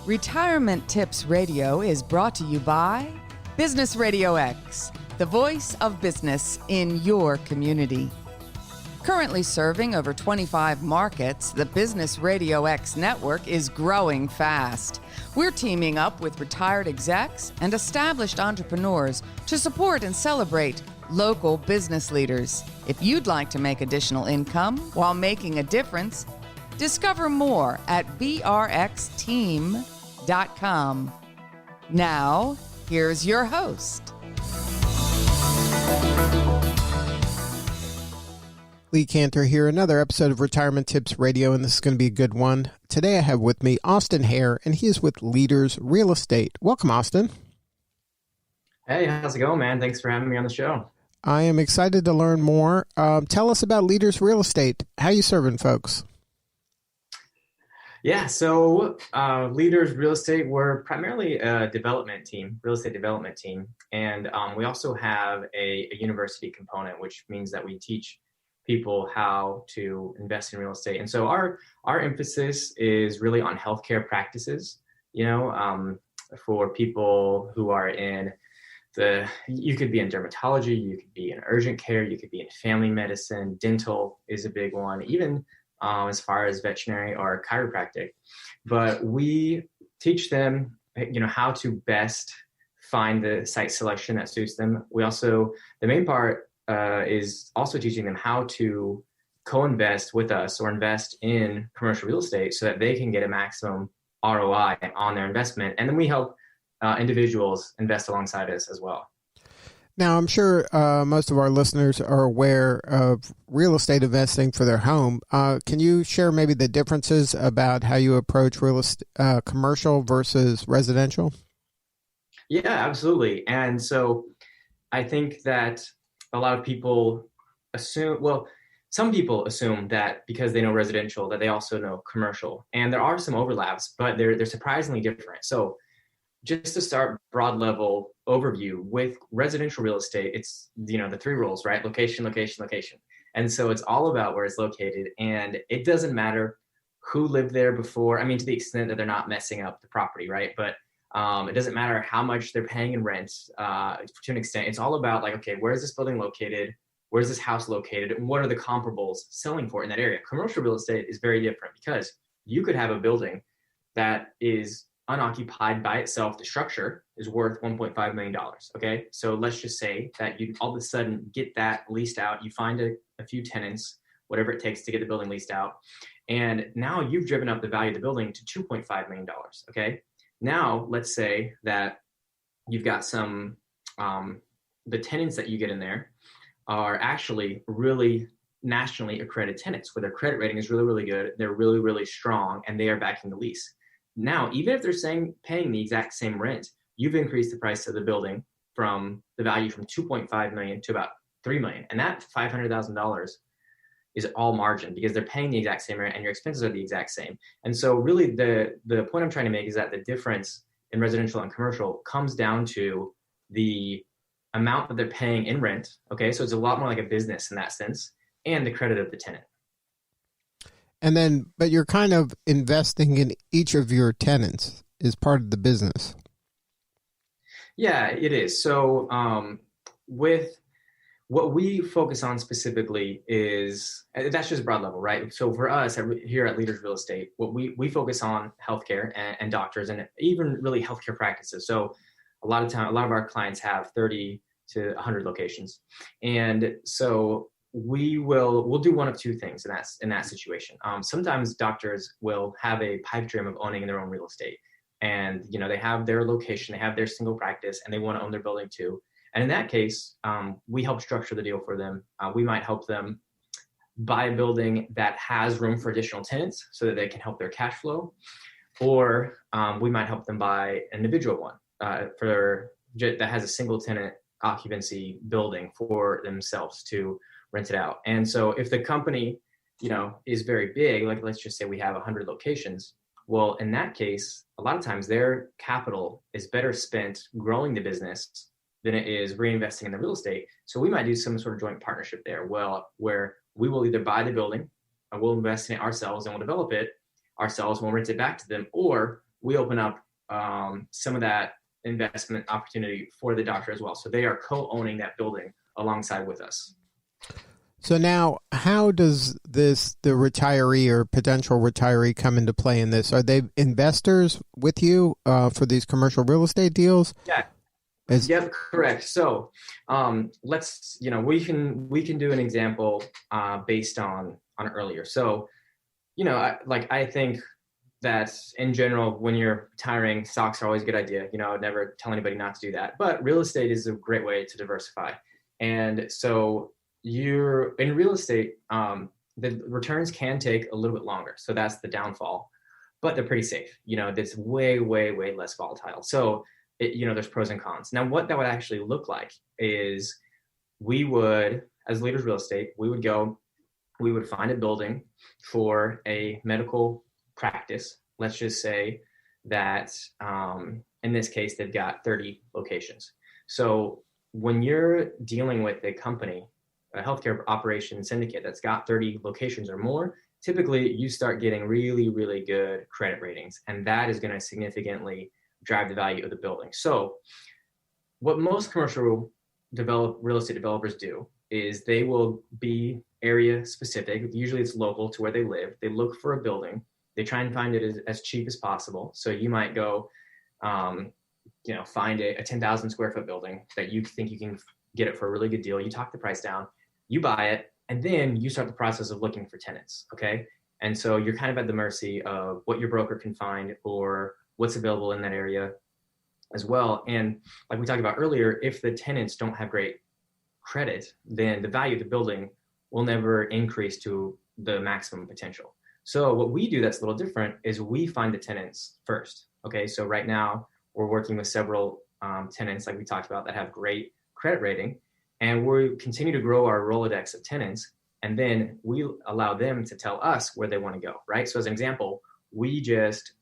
Retirement Tips Radio is brought to you by Business RadioX, the voice of business in your community. Currently serving over 25 markets, the Business RadioX network is growing fast. We're teaming up with retired execs and established entrepreneurs to support and celebrate local business leaders. If you'd like to make additional income while making a difference, discover more at brxteam.com. Now, here's your host. Lee Cantor here, another episode of Retirement Tips Radio, and this is going to be a good one. Today I have with me Austin Hare, and he is with Leaders Real Estate. Welcome, Austin. Hey, how's it going, man? Thanks for having me on the show. I am excited to learn more. Tell us about Leaders Real Estate. How you serving folks? Yeah, so Leaders Real Estate, we're primarily a development team, real estate development team. And we also have a university component, which means that we teach people how to invest in real estate. And so our emphasis is really on healthcare practices, for people who are in you could be in dermatology, you could be in urgent care, you could be in family medicine, dental is a big one, even as far as veterinary or chiropractic. But we teach them, how to best find the site selection that suits them. The main part is also teaching them how to co-invest with us or invest in commercial real estate so that they can get a maximum ROI on their investment. And then we help individuals invest alongside us as well. Now, I'm sure most of our listeners are aware of real estate investing for their home. Can you share maybe the differences about how you approach real estate, commercial versus residential? Yeah, absolutely. And so I think that a lot of people some people assume that because they know residential, that they also know commercial. And there are some overlaps, but they're surprisingly different. So just to start broad level overview with residential real estate, it's, the three rules, right? Location, location, location. And so it's all about where it's located, and it doesn't matter who lived there before. I mean, to the extent that they're not messing up the property, right? But it doesn't matter how much they're paying in rent to an extent. It's all about where is this building located? Where's this house located? And what are the comparables selling for in that area? Commercial real estate is very different because you could have a building that is unoccupied by itself. The structure is worth $1.5 million. Okay. So let's just say that you all of a sudden get that leased out. You find a few tenants, whatever it takes to get the building leased out. And now you've driven up the value of the building to $2.5 million. Okay. Now let's say that you've got some, the tenants that you get in there are actually really nationally accredited tenants where their credit rating is really, really good. They're really, really strong, and they are backing the lease. Now, even if they're paying the exact same rent, you've increased the price of the building from the value from $2.5 million to about $3 million. And that $500,000 is all margin because they're paying the exact same rent and your expenses are the exact same. And so really the point I'm trying to make is that the difference in residential and commercial comes down to the amount that they're paying in rent. Okay. So it's a lot more like a business in that sense, and the credit of the tenant. And then, but you're kind of investing in each of your tenants as part of the business. Yeah, it is. So with what we focus on specifically is, that's just broad level, right? So for us here at Leaders Real Estate, what we focus on healthcare and doctors and even really healthcare practices. So a lot of our clients have 30 to 100 locations. And so we'll do one of two things in that situation. Sometimes doctors will have a pipe dream of owning their own real estate, and they have their location, they have their single practice, and they want to own their building too. And in that case, we help structure the deal for them. We might help them buy a building that has room for additional tenants so that they can help their cash flow, or we might help them buy an individual one that has a single tenant occupancy building for themselves to rent it out. And so if the company, is very big, like let's just say we have 100 locations, well, in that case, a lot of times their capital is better spent growing the business than it is reinvesting in the real estate. So we might do some sort of joint partnership there, where we will either buy the building, or we'll invest in it ourselves and we'll develop it ourselves and we'll rent it back to them, or we open up some of that investment opportunity for the doctor as well. So they are co-owning that building alongside with us. So now, how does the retiree or potential retiree come into play in this? Are they investors with you for these commercial real estate deals? Yeah. Yep, correct. So let's, we can do an example based on earlier. So, I think that in general, when you're retiring, stocks are always a good idea. I would never tell anybody not to do that. But real estate is a great way to diversify. And so you're in real estate, the returns can take a little bit longer. So that's the downfall, but they're pretty safe. It's way, way, way less volatile. So, there's pros and cons. Now, what that would actually look like is we would, as leaders of real estate, we would find a building for a medical practice. Let's just say that in this case, they've got 30 locations. So when you're dealing with a company, a healthcare operation syndicate that's got 30 locations or more, typically you start getting really, really good credit ratings. And that is going to significantly drive the value of the building. So what most commercial real estate developers do is they will be area specific. Usually it's local to where they live. They look for a building. They try and find it as cheap as possible. So you might go, find a 10,000 square foot building that you think you can get it for a really good deal. You talk the price down, you buy it, and then you start the process of looking for tenants. Okay. And so you're kind of at the mercy of what your broker can find or what's available in that area as well. And like we talked about earlier, if the tenants don't have great credit, then the value of the building will never increase to the maximum potential. So what we do that's a little different is we find the tenants first. Okay, so right now we're working with several tenants, like we talked about, that have great credit rating, and we continue to grow our Rolodex of tenants, and then we allow them to tell us where they want to go, right? So as an example, we just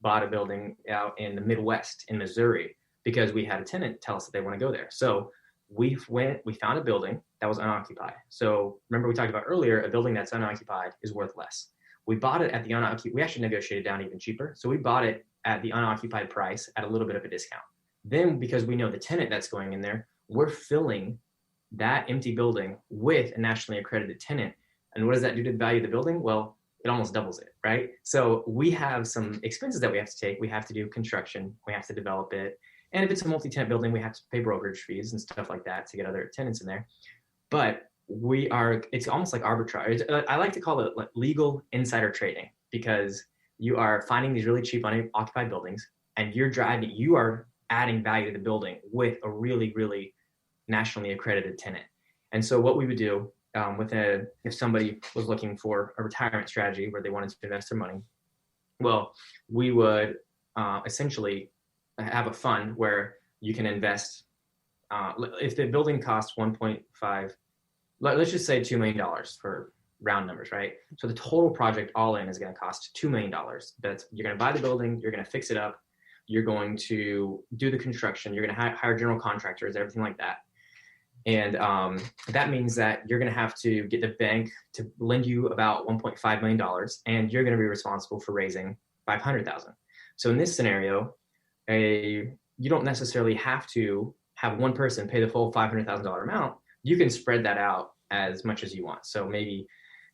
bought a building out in the Midwest in Missouri because we had a tenant tell us that they want to go there. So we found a building that was unoccupied. So remember we talked about earlier, a building that's unoccupied is worth less. We bought it at the unoccupied, we actually negotiated down even cheaper. So we bought it at the unoccupied price at a little bit of a discount. Then because we know the tenant that's going in there, we're filling that empty building with a nationally accredited tenant. And what does that do to the value of the building? Well, it almost doubles it, right? So we have some expenses that we have to take. We have to do construction, we have to develop it. And if it's a multi-tenant building, we have to pay brokerage fees and stuff like that to get other tenants in there. But it's almost like arbitrage. I like to call it like legal insider trading, because you are finding these really cheap unoccupied buildings and you are adding value to the building with a really, really nationally accredited tenant. And so what we would do if somebody was looking for a retirement strategy where they wanted to invest their money, well, we would essentially have a fund where you can invest. If the building costs 1.5, let's just say $2 million for round numbers, right? So the total project all in is going to cost $2 million. You're going to buy the building, you're going to fix it up, you're going to do the construction, you're going to hire general contractors, everything like that. And that means that you're going to have to get the bank to lend you about $1.5 million, and you're going to be responsible for raising $500,000. So in this scenario, you don't necessarily have to have one person pay the full $500,000 amount. You can spread that out as much as you want. So maybe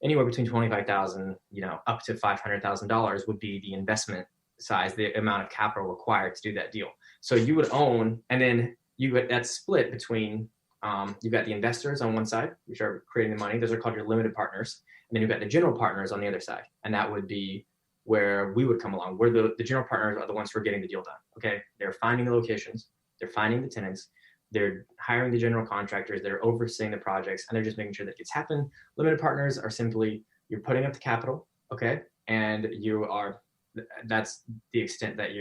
anywhere between $25,000, up to $500,000 would be the investment size, the amount of capital required to do that deal. So you would own, and then that's split between, you've got the investors on one side, which are creating the money. Those are called your limited partners. And then you've got the general partners on the other side. And that would be where we would come along, where the general partners are the ones who are getting the deal done. Okay, they're finding the locations, they're finding the tenants, they're hiring the general contractors, they're overseeing the projects, and they're just making sure that gets happen. Limited partners are simply, you're putting up the capital, okay, and that's the extent that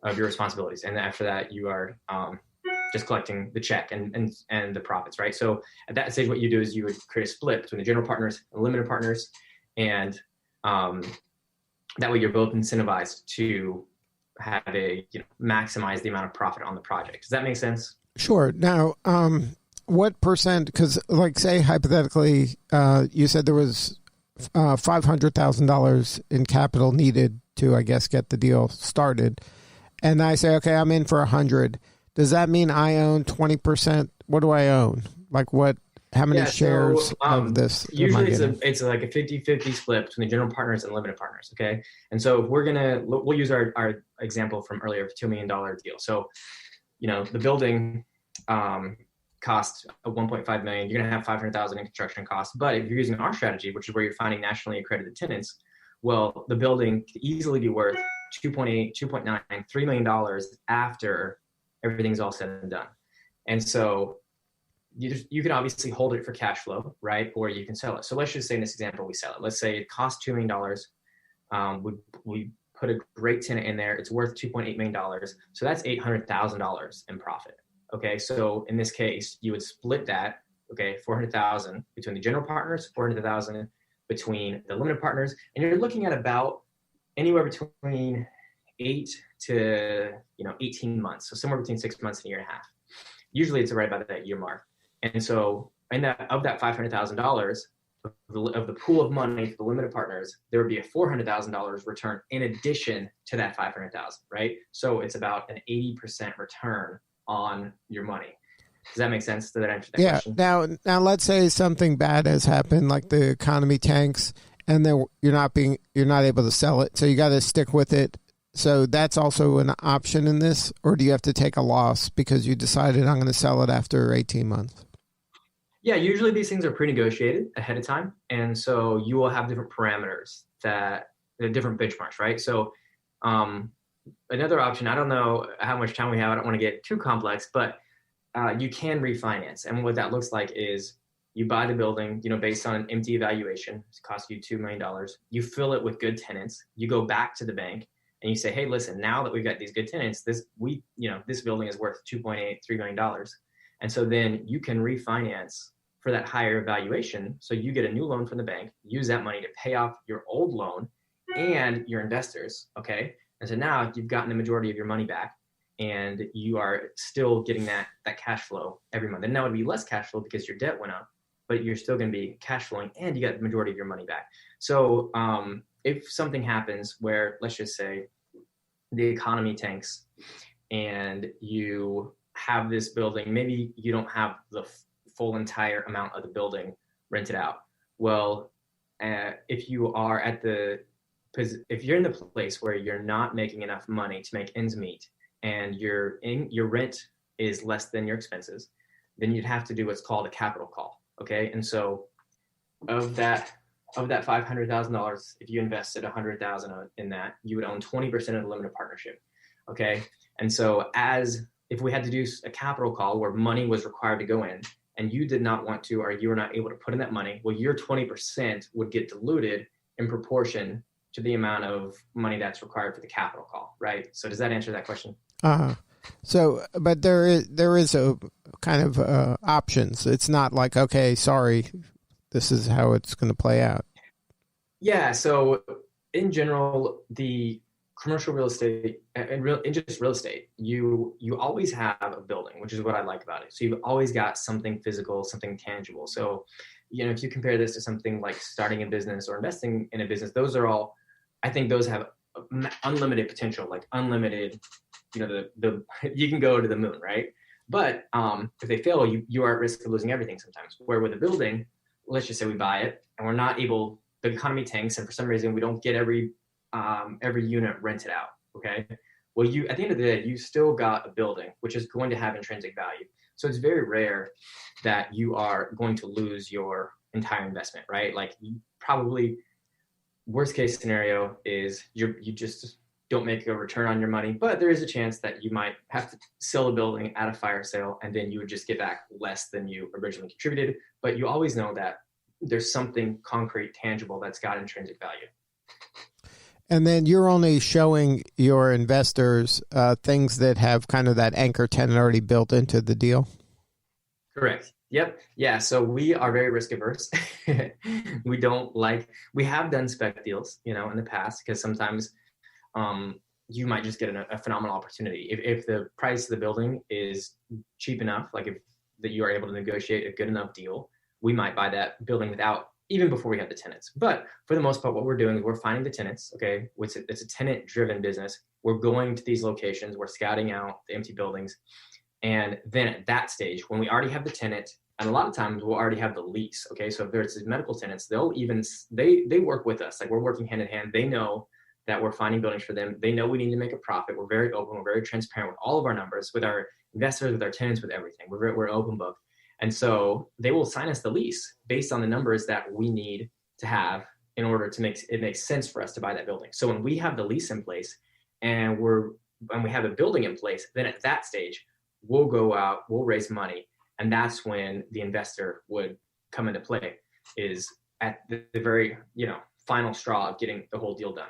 of your responsibilities. And after that, you are just collecting the check and the profits, right? So at that stage, what you do is you would create a split between the general partners and limited partners, and that way you're both incentivized to have maximize the amount of profit on the project. Does that make sense? Sure. Now, what percent, because like say hypothetically, you said there was $500,000 in capital needed to, I guess, get the deal started. And I say, okay, I'm in for 100. Does that mean I own 20%? What do I own? Like what? How many shares of this? Usually it's like a 50-50 split between the general partners and limited partners. Okay. And so we'll use our example from earlier of $2 million deal. So, the building cost $1.5 million. You're going to have $500,000 in construction costs. But if you're using our strategy, which is where you're finding nationally accredited tenants, well, the building could easily be worth 2.8, 2.9, $3 million after everything's all said and done. And so you can obviously hold it for cash flow, right? Or you can sell it. So let's just say in this example, we sell it. Let's say it costs $2 million. We put a great tenant in there. It's worth $2.8 million. So that's $800,000 in profit. Okay. So in this case, you would split that, okay, $400,000 between the general partners, $400,000 between the limited partners. And you're looking at about anywhere between 8 to 18 months. So somewhere between 6 months and a year and a half. Usually it's right about that year mark. And so of that $500,000 of the pool of money for the limited partners, there would be a $400,000 return in addition to that $500,000, right? So it's about an 80% return on your money. Does that make sense? Did that answer that question? Now let's say something bad has happened, like the economy tanks, and then you're not able to sell it, so you got to stick with it. So that's also an option in this, or do you have to take a loss because you decided I'm going to sell it after 18 months? Yeah, usually these things are pre-negotiated ahead of time. And so you will have different parameters different benchmarks, right? So another option, I don't know how much time we have. I don't want to get too complex, but you can refinance. And what that looks like is you buy the building, based on an empty evaluation. It costs you $2 million. You fill it with good tenants. You go back to the bank and you say, hey, listen, now that we've got these good tenants, this building is worth $2.8, $3 million. And so then you can refinance for that higher valuation. So you get a new loan from the bank, use that money to pay off your old loan and your investors. Okay. And so now you've gotten the majority of your money back and you are still getting that cash flow every month. And now it would be less cash flow because your debt went up, but you're still going to be cash flowing and you got the majority of your money back. So if something happens where, let's just say, the economy tanks and you have this building, maybe you don't have the full entire amount of the building rented out. Well, if you're in the place where you're not making enough money to make ends meet and your rent is less than your expenses, then you'd have to do what's called a capital call. Okay. And so of that $500,000, if you invested $100,000 in that, you would own 20% of the limited partnership. Okay. And so if we had to do a capital call where money was required to go in and you did not want to, or you were not able to put in that money, well, your 20% would get diluted in proportion to the amount of money that's required for the capital call. Right. So does that answer that question? So, but there is a kind of options. It's not like, okay, sorry, this is how it's going to play out. Yeah. So in general, the commercial real estate and just real estate, you always have a building, which is what I like about it. So you've always got something physical, something tangible. So, if you compare this to something like starting a business or investing in a business, those are all, I think those have unlimited potential, like unlimited, you can go to the moon, right? But if they fail, you are at risk of losing everything sometimes. Where with a building, let's just say we buy it and we're not able, the economy tanks, and for some reason we don't get every unit rented out. Okay. Well, at the end of the day, you still got a building, which is going to have intrinsic value. So it's very rare that you are going to lose your entire investment, right? Like probably worst case scenario is you just don't make a return on your money, but there is a chance that you might have to sell a building at a fire sale and then you would just get back less than you originally contributed. But you always know that there's something concrete, tangible that's got intrinsic value. And then you're only showing your investors things that have kind of that anchor tenant already built into the deal? Correct. Yep. Yeah. So we are very risk averse. We have done spec deals, in the past, because sometimes you might just get a phenomenal opportunity. If the price of the building is cheap enough, like that you are able to negotiate a good enough deal, we might buy that building without even before we have the tenants. But for the most part, what we're doing is we're finding the tenants. Okay, it's a tenant-driven business. We're going to these locations. We're scouting out the empty buildings, and then at that stage, when we already have the tenant, and a lot of times we'll already have the lease. Okay, so if there's medical tenants, they work with us. Like, we're working hand in hand. They know that we're finding buildings for them. They know we need to make a profit. We're very open. We're very transparent with all of our numbers, with our investors, with our tenants, with everything. We're open book. And so they will sign us the lease based on the numbers that we need to have in order to make it make sense for us to buy that building. So when we have the lease in place and we have a building in place, then at that stage, we'll go out, we'll raise money. And that's when the investor would come into play, is at the very, final straw of getting the whole deal done.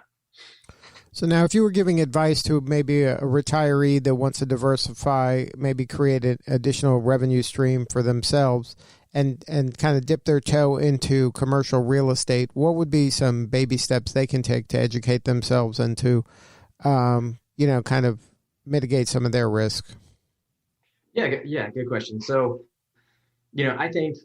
So now, if you were giving advice to maybe a retiree that wants to diversify, maybe create an additional revenue stream for themselves and kind of dip their toe into commercial real estate, what would be some baby steps they can take to educate themselves and to, kind of mitigate some of their risk? Yeah, good question. So, I think,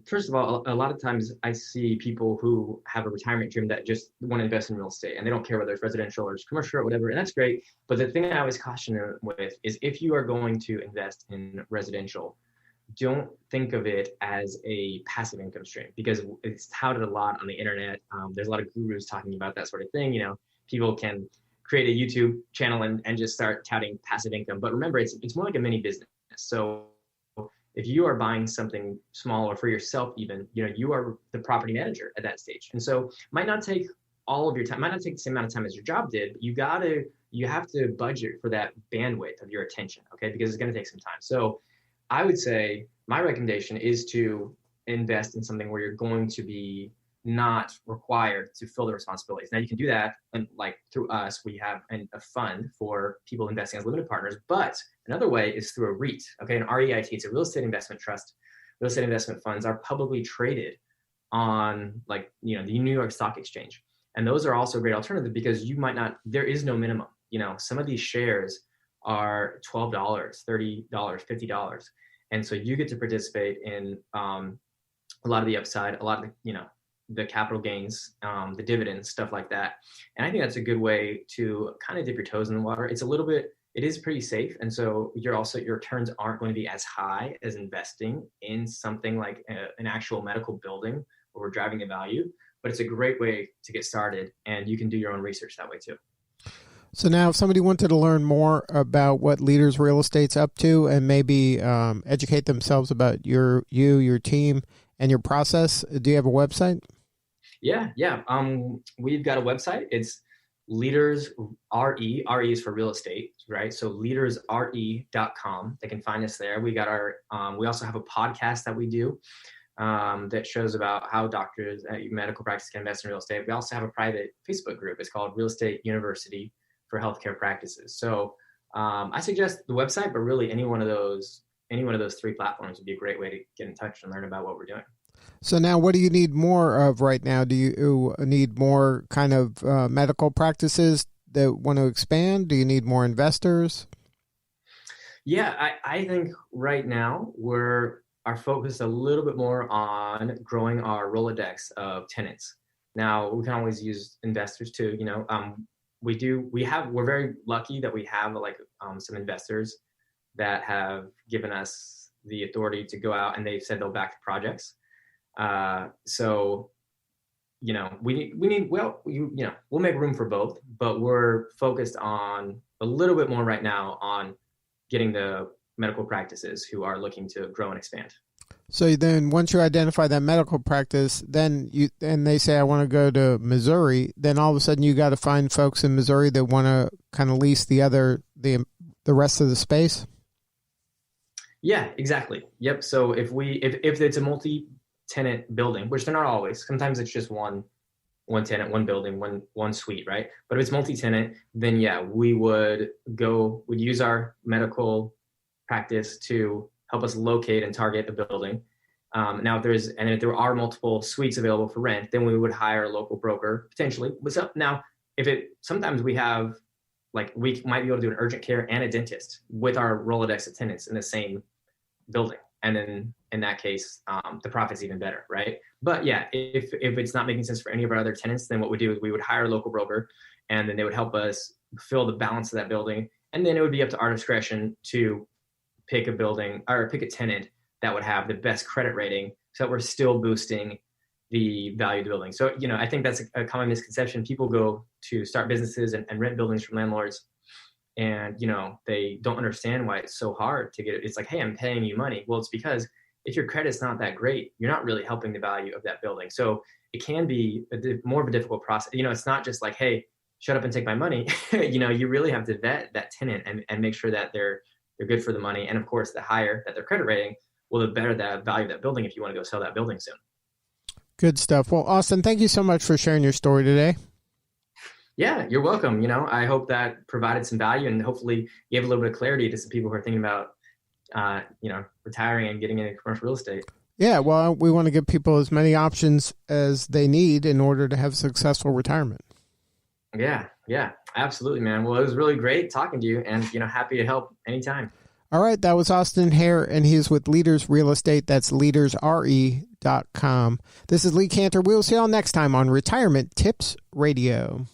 first of all, a lot of times I see people who have a retirement dream that just want to invest in real estate, and they don't care whether it's residential or it's commercial or whatever, and that's great. But the thing I always caution them with is, if you are going to invest in residential, don't think of it as a passive income stream, because it's touted a lot on the internet. There's a lot of gurus talking about that sort of thing. People can create a YouTube channel and just start touting passive income. But remember, it's more like a mini business. So if you are buying something small or for yourself, even, you are the property manager at that stage. And so might not take all of your time, might not take the same amount of time as your job did, but you have to budget for that bandwidth of your attention, okay? Because it's going to take some time. So I would say my recommendation is to invest in something where you're going to be not required to fill the responsibilities. Now, you can do that, and like through us, we have a fund for people investing as limited partners. But another way is through a REIT. Okay, an REIT, it's a real estate investment trust. Real estate investment funds are publicly traded on, the New York Stock Exchange, and those are also a great alternative, because there is no minimum. Some of these shares are $12, $30, $50, and so you get to participate in a lot of the upside, a lot of the capital gains, the dividends, stuff like that. And I think that's a good way to kind of dip your toes in the water. It is pretty safe. And so your returns aren't going to be as high as investing in something like an actual medical building where we're driving the value, but it's a great way to get started, and you can do your own research that way too. So now, if somebody wanted to learn more about what Leaders Real Estate's up to, and maybe educate themselves about your team and your process, do you have a website? Yeah. We've got a website. It's Leaders RE is for real estate, right? So leadersre.com. They can find us there. We got we also have a podcast that we do that shows about how doctors at medical practice can invest in real estate. We also have a private Facebook group. It's called Real Estate University for Healthcare Practices. So I suggest the website, but really any one of those three platforms would be a great way to get in touch and learn about what we're doing. So now, what do you need more of right now? Do you need more kind of medical practices that want to expand? Do you need more investors? Yeah, I think right now our focus a little bit more on growing our Rolodex of tenants. Now, we can always use investors too. We're very lucky that we have some investors that have given us the authority to go out, and they've said they'll back the projects. So, we'll make room for both, but we're focused on a little bit more right now on getting the medical practices who are looking to grow and expand. So then once you identify that medical practice, then they say, I want to go to Missouri, then all of a sudden you got to find folks in Missouri that want to kind of lease the rest of the space. Yeah, exactly. Yep. So if it's a multi-tenant building, which they're not always, sometimes it's just one tenant, one building, one suite, right? But if it's multi-tenant, then yeah, we would use our medical practice to help us locate and target a building. Now, if there are multiple suites available for rent, then we would hire a local broker potentially. Now, sometimes we have, we might be able to do an urgent care and a dentist with our Rolodex of tenants in the same building, and in that case, the profit's even better, right? But yeah, if it's not making sense for any of our other tenants, then what we do is we would hire a local broker, and then they would help us fill the balance of that building. And then it would be up to our discretion to pick a building or pick a tenant that would have the best credit rating, so that we're still boosting the value of the building. So, I think that's a common misconception. People go to start businesses and rent buildings from landlords, and, they don't understand why it's so hard to get it. It's like, hey, I'm paying you money. Well, it's because if your credit's not that great, you're not really helping the value of that building. So it can be more of a difficult process. It's not just like, hey, shut up and take my money. You really have to vet that tenant and make sure that they're good for the money. And of course, the higher that their credit rating, well, the better the value of that building if you want to go sell that building soon. Good stuff. Well, Austin, thank you so much for sharing your story today. Yeah, you're welcome. I hope that provided some value and hopefully gave a little bit of clarity to some people who are thinking about, retiring and getting into commercial real estate. Yeah, well, we want to give people as many options as they need in order to have a successful retirement. Yeah, absolutely, man. Well, it was really great talking to you, and, happy to help anytime. All right, that was Austin Hare, and he's with Leaders Real Estate. That's leadersre.com. This is Lee Cantor. We'll see y'all next time on Retirement Tips Radio.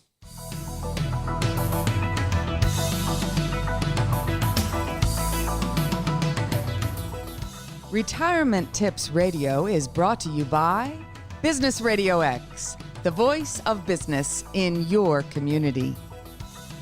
Retirement Tips Radio is brought to you by Business RadioX, the voice of business in your community.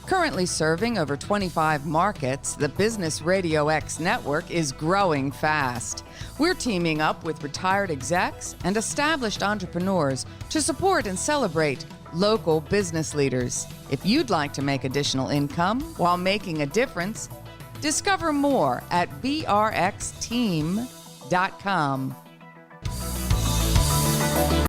Currently serving over 25 markets, the Business RadioX network is growing fast. We're teaming up with retired execs and established entrepreneurs to support and celebrate local business leaders. If you'd like to make additional income while making a difference, discover more at brxteam.com.